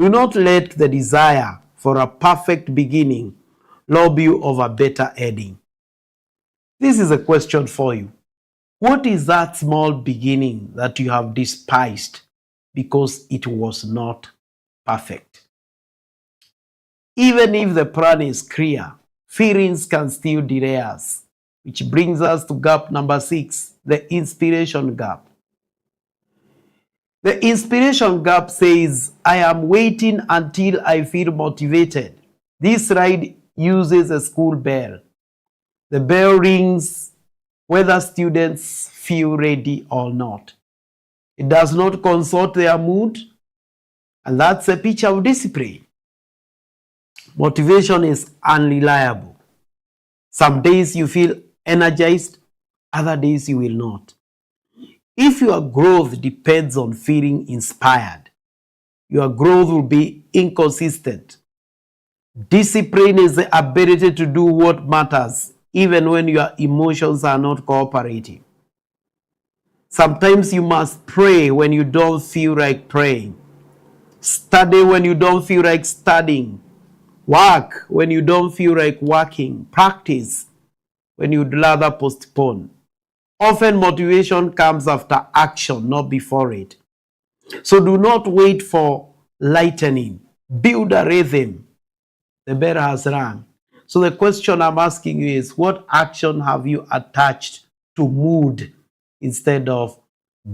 Do not let the desire for a perfect beginning rob you of a better ending. This is a question for you. What is that small beginning that you have despised because it was not perfect? Even if the plan is clear, feelings can still delay us, which brings us to gap number 6, the inspiration gap. The inspiration gap says, I am waiting until I feel motivated. This slide uses a school bell. The bell rings whether students feel ready or not. It does not consult their mood, and that's a picture of discipline. Motivation is unreliable. Some days you feel energized, other days you will not. If your growth depends on feeling inspired, your growth will be inconsistent. Discipline is the ability to do what matters, even when your emotions are not cooperating. Sometimes you must pray when you don't feel like praying. Study when you don't feel like studying. Work when you don't feel like working. Practice when you'd rather postpone. Often motivation comes after action, not before it. So do not wait for lightning. Build a rhythm. The bell has rung. So the question I'm asking you is, what action have you attached to mood instead of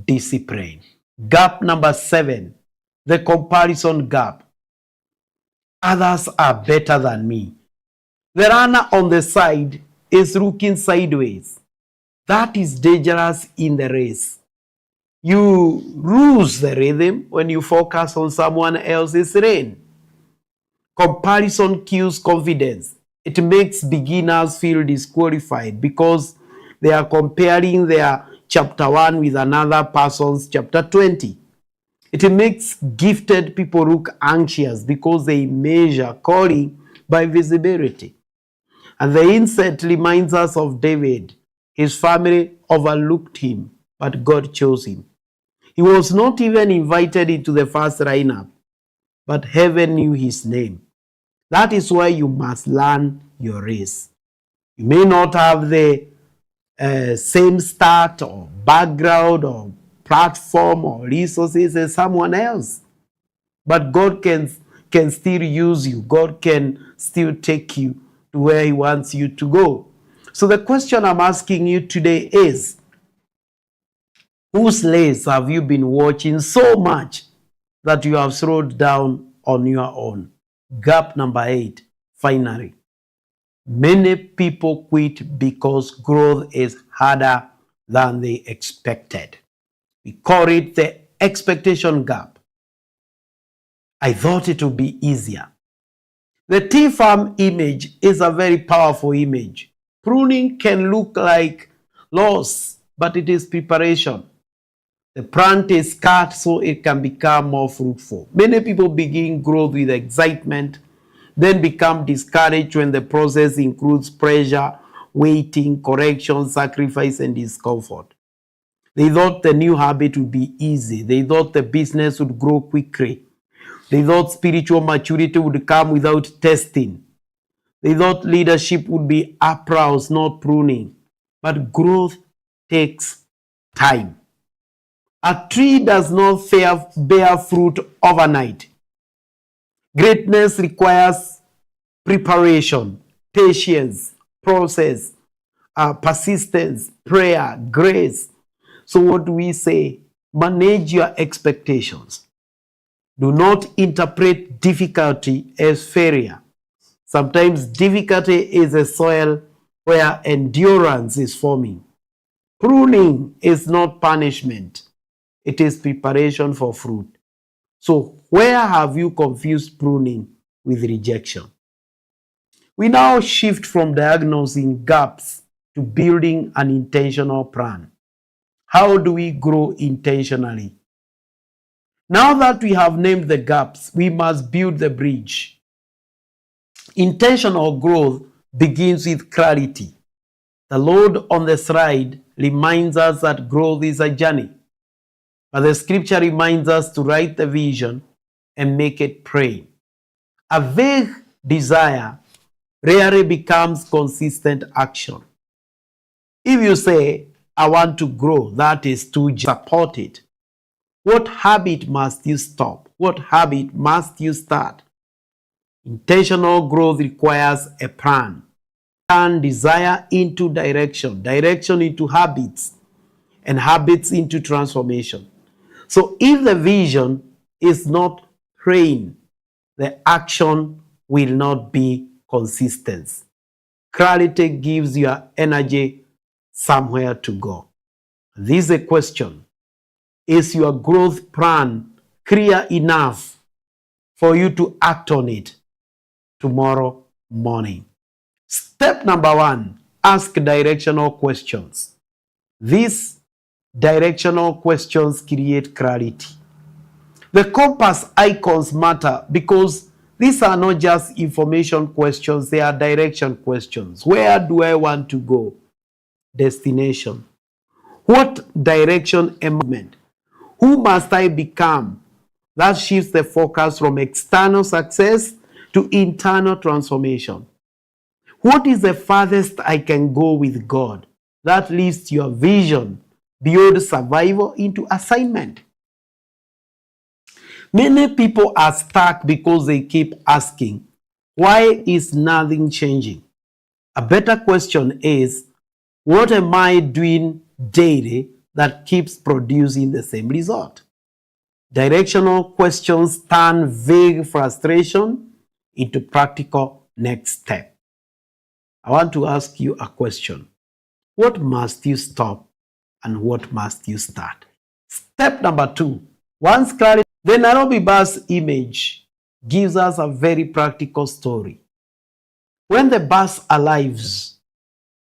discipline? Gap number 7, the comparison gap. Others are better than me. The runner on the side is looking sideways. That is dangerous in the race. You lose the rhythm when you focus on someone else's lane. Comparison kills confidence. It makes beginners feel disqualified because they are comparing their chapter 1 with another person's chapter 20. It makes gifted people look anxious because they measure calling by visibility. And the insight reminds us of David. His family overlooked him, but God chose him. He was not even invited into the first lineup, but heaven knew his name. That is why you must learn your race. You may not have the same start or background or platform or resources as someone else, but God can still use you. God can still take you to where he wants you to go. So the question I'm asking you today is, whose race have you been watching so much that you have slowed down on your own? Gap number 8, finally. Many people quit because growth is harder than they expected. We call it the expectation gap. I thought it would be easier. The tea farm image is a very powerful image. Pruning can look like loss, but it is preparation. The plant is cut so it can become more fruitful. Many people begin growth with excitement, then become discouraged when the process includes pressure, waiting, correction, sacrifice, and discomfort. They thought the new habit would be easy. They thought the business would grow quickly. They thought spiritual maturity would come without testing. They thought leadership would be applause, not pruning. But growth takes time. A tree does not bear fruit overnight. Greatness requires preparation, patience, process, persistence, prayer, grace. So what do we say? Manage your expectations. Do not interpret difficulty as failure. Sometimes difficulty is a soil where endurance is forming. Pruning is not punishment. It is preparation for fruit. So where have you confused pruning with rejection? We now shift from diagnosing gaps to building an intentional plan. How do we grow intentionally? Now that we have named the gaps, we must build the bridge. Intentional growth begins with clarity. The Lord on the slide reminds us that growth is a journey. But the scripture reminds us to write the vision, and make it praying. A vague desire rarely becomes consistent action. If you say, I want to grow, that is to support it. What habit must you stop? What habit must you start? Intentional growth requires a plan. Turn desire into direction, direction into habits, and habits into transformation. So if the vision is not praying, the action will not be consistent. Clarity gives your energy somewhere to go. This is a question. Is your growth plan clear enough for you to act on it tomorrow morning? Step number 1, ask directional questions. These directional questions create clarity. The compass icons matter because these are not just information questions, they are direction questions. Where do I want to go? Destination. What direction am I in? Who must I become? That shifts the focus from external success to internal transformation. What is the farthest I can go with God? That lifts your vision beyond survival into assignment. Many people are stuck because they keep asking, why is nothing changing? A better question is, what am I doing daily that keeps producing the same result? Directional questions turn vague frustration into practical next step. I want to ask you a question. What must you stop and what must you start? Step number 2. Once clarity, the Nairobi bus image gives us a very practical story. When the bus arrives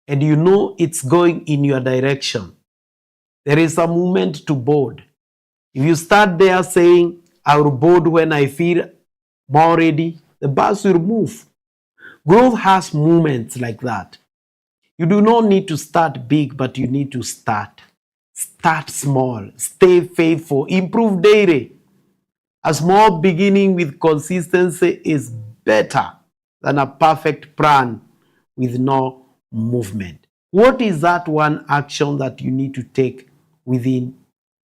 and you know it's going in your direction, there is a movement to board. If you start there saying, I will board when I feel more ready, the bus will move. Growth has movements like that. You do not need to start big, but you need to start. Start small, stay faithful, improve daily. A small beginning with consistency is better than a perfect plan with no movement. What is that one action that you need to take within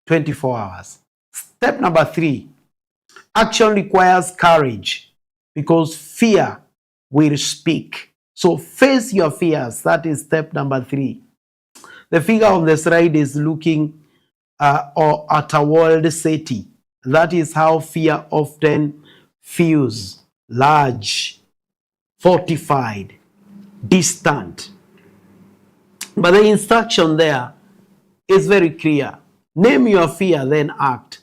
24 hours? Step number 3, action requires courage because fear will speak. So face your fears. That is step number 3. The figure on the slide is looking at a walled city. That is how fear often feels: large, fortified, distant. But the instruction there is very clear. Name your fear, then act.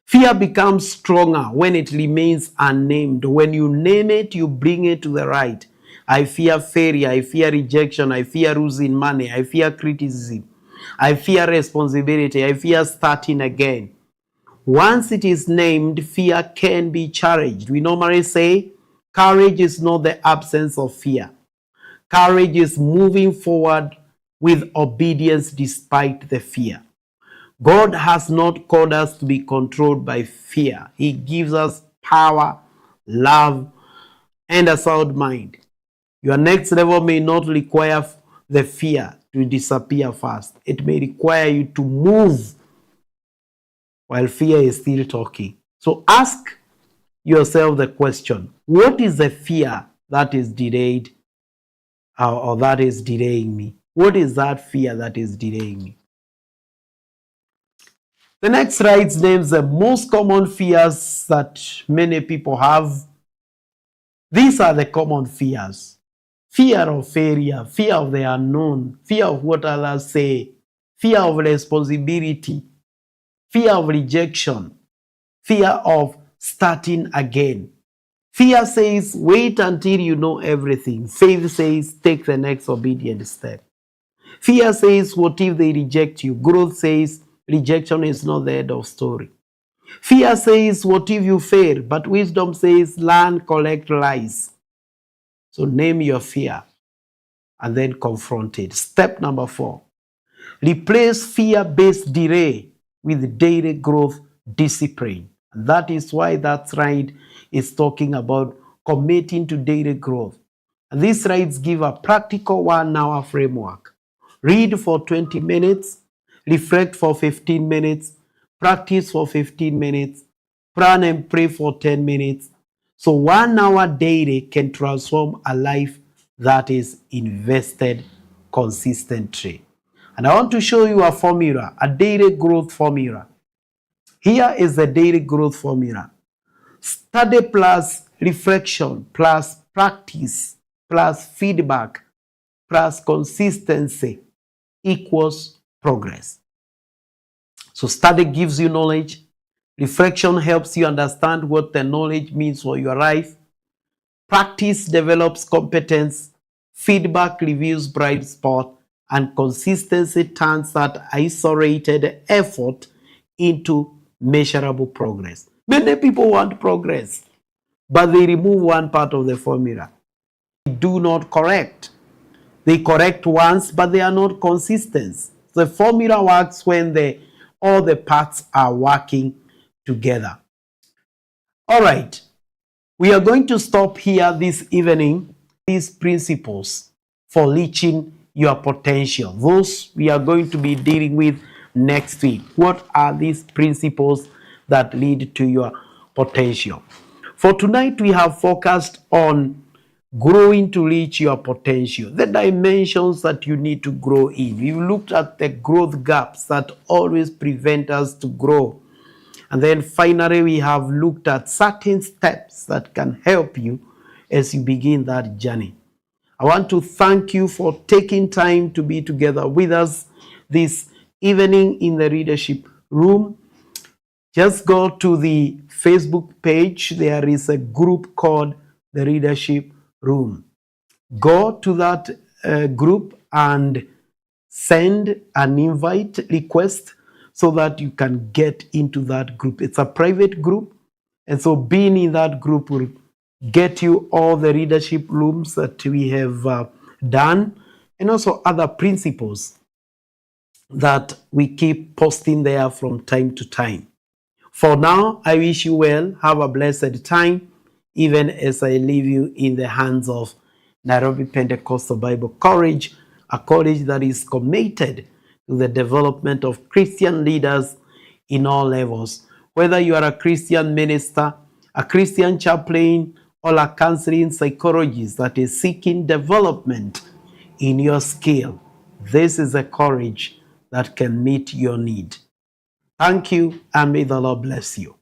Fear becomes stronger when it remains unnamed. When you name it, you bring it to the right. I fear failure, I fear rejection, I fear losing money, I fear criticism, I fear responsibility, I fear starting again. Once it is named, fear can be challenged. We normally say courage is not the absence of fear. Courage is moving forward with obedience despite the fear. God has not called us to be controlled by fear. He gives us power, love, and a sound mind. Your next level may not require the fear to disappear fast. It may require you to move while fear is still talking. So ask yourself the question, what is the fear that is delayed or that is delaying me? What is that fear that is delaying me? The next slide names the most common fears that many people have. These are the common fears. Fear of failure, fear of the unknown, fear of what others say, fear of responsibility, fear of rejection, fear of starting again. Fear says, wait until you know everything. Faith says, take the next obedient step. Fear says, what if they reject you? Growth says, rejection is not the end of story. Fear says, what if you fail? But wisdom says, learn, collect, rise. So name your fear and then confront it. Step number 4, replace fear-based delay with daily growth discipline. That is why that slide is talking about committing to daily growth. And these slides give a practical 1 hour framework. Read for 20 minutes, reflect for 15 minutes, practice for 15 minutes, plan and pray for 10 minutes. So 1 hour daily can transform a life that is invested consistently. And I want to show you a formula, a daily growth formula. Here is the daily growth formula. Study plus reflection plus practice plus feedback plus consistency equals progress. So study gives you knowledge. Reflection helps you understand what the knowledge means for your life. Practice develops competence. Feedback reveals bright spot. And consistency turns that isolated effort into measurable progress. Many people want progress, but they remove one part of the formula. They do not correct. They correct once, but they are not consistent. The formula works when all the parts are working together. All right, we are going to stop here this evening. These principles for reaching your potential, those we are going to be dealing with next week. What are these principles that lead to your potential? For tonight, we have focused on growing to reach your potential, the dimensions that you need to grow in. We've looked at the growth gaps that always prevent us to grow. And then finally, we have looked at certain steps that can help you as you begin that journey. I want to thank you for taking time to be together with us this evening in the leadership room. Just go to the Facebook page. There is a group called the Leadership Room. Go to that group and send an invite request so that you can get into that group. It's a private group, and so being in that group will get you all the leadership rooms that we have done, and also other principles that we keep posting there from time to time. For now, I wish you well. Have a blessed time, even as I leave you in the hands of Nairobi Pentecostal Bible College, a college that is committed to the development of Christian leaders in all levels. Whether you are a Christian minister, a Christian chaplain, or a counseling psychologist that is seeking development in your skill, this is a college that can meet your need. Thank you, and may the Lord bless you.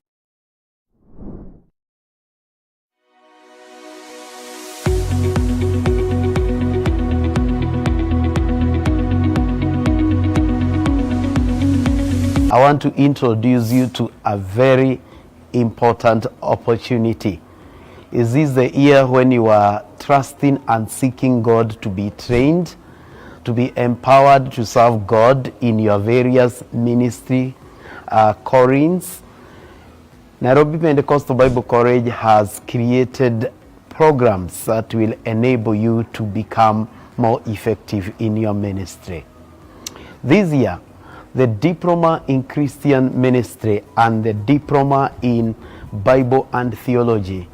I want to introduce you to a very important opportunity. Is this the year when you are trusting and seeking God to be trained, to be empowered to serve God in your various ministry callings? Nairobi Pentecostal Bible College has created programs that will enable you to become more effective in your ministry. This year, the Diploma in Christian Ministry and the Diploma in Bible and Theology